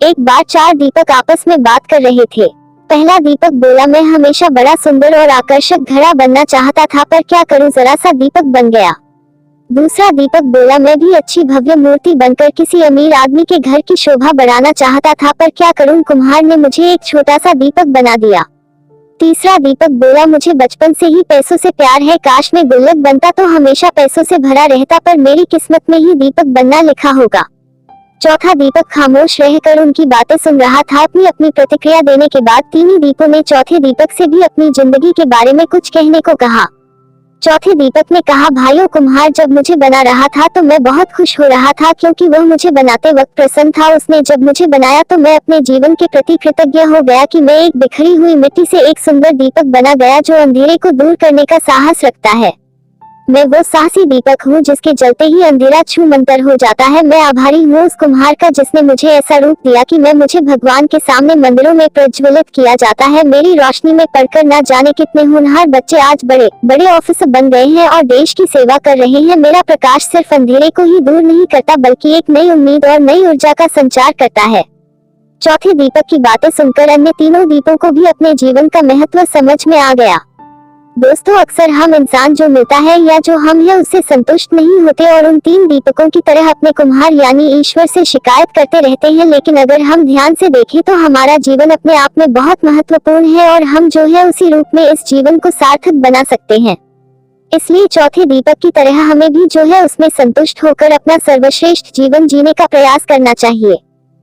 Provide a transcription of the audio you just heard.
एक बार चार दीपक आपस में बात कर रहे थे। पहला दीपक बोला, मैं हमेशा बड़ा सुंदर और आकर्षक घड़ा बनना चाहता था, पर क्या करूं, जरा सा दीपक बन गया। दूसरा दीपक बोला, मैं भी अच्छी भव्य मूर्ति बनकर किसी अमीर आदमी के घर की शोभा बढ़ाना चाहता था, पर क्या करूं, कुम्हार ने मुझे एक छोटा सा दीपक बना दिया। तीसरा दीपक बोला, मुझे बचपन से ही पैसों से प्यार है, काश मैं गुल्लक बनता तो हमेशा पैसों से भरा रहता, पर मेरी किस्मत में ही दीपक बनना लिखा होगा। चौथा दीपक खामोश रहकर उनकी बातें सुन रहा था। अपनी अपनी प्रतिक्रिया देने के बाद तीनों दीपों ने चौथे दीपक से भी अपनी जिंदगी के बारे में कुछ कहने को कहा। चौथे दीपक ने कहा, भाइयों, कुम्हार जब मुझे बना रहा था तो मैं बहुत खुश हो रहा था, क्योंकि वह मुझे बनाते वक्त प्रसन्न था। उसने जब मुझे बनाया तो मैं अपने जीवन के प्रति कृतज्ञ हो गया कि मैं एक बिखरी हुई मिट्टी से एक सुंदर दीपक बना गया जो अंधेरे को दूर करने का साहस रखता है। मैं वो साहसी दीपक हूँ जिसके जलते ही अंधेरा छू मंतर हो जाता है। मैं आभारी हूँ उस कुम्हार का जिसने मुझे ऐसा रूप दिया कि मैं मुझे भगवान के सामने मंदिरों में प्रज्वलित किया जाता है। मेरी रोशनी में पढ़कर न जाने कितने होनहार बच्चे आज बड़े बड़े ऑफिसर बन गए हैं और देश की सेवा कर रहे हैं। मेरा प्रकाश सिर्फ अंधेरे को ही दूर नहीं करता, बल्कि एक नई उम्मीद और नई ऊर्जा का संचार करता है। चौथे दीपक की बातें सुनकर अन्य तीनों दीपों को भी अपने जीवन का महत्व समझ में आ गया। दोस्तों, अक्सर हम इंसान जो मिलता है या जो हम है उससे संतुष्ट नहीं होते और उन तीन दीपकों की तरह अपने कुम्हार यानी ईश्वर से शिकायत करते रहते हैं। लेकिन अगर हम ध्यान से देखें तो हमारा जीवन अपने आप में बहुत महत्वपूर्ण है और हम जो है उसी रूप में इस जीवन को सार्थक बना सकते हैं। इसलिए चौथे दीपक की तरह हमें भी जो है उसमें संतुष्ट होकर अपना सर्वश्रेष्ठ जीवन जीने का प्रयास करना चाहिए।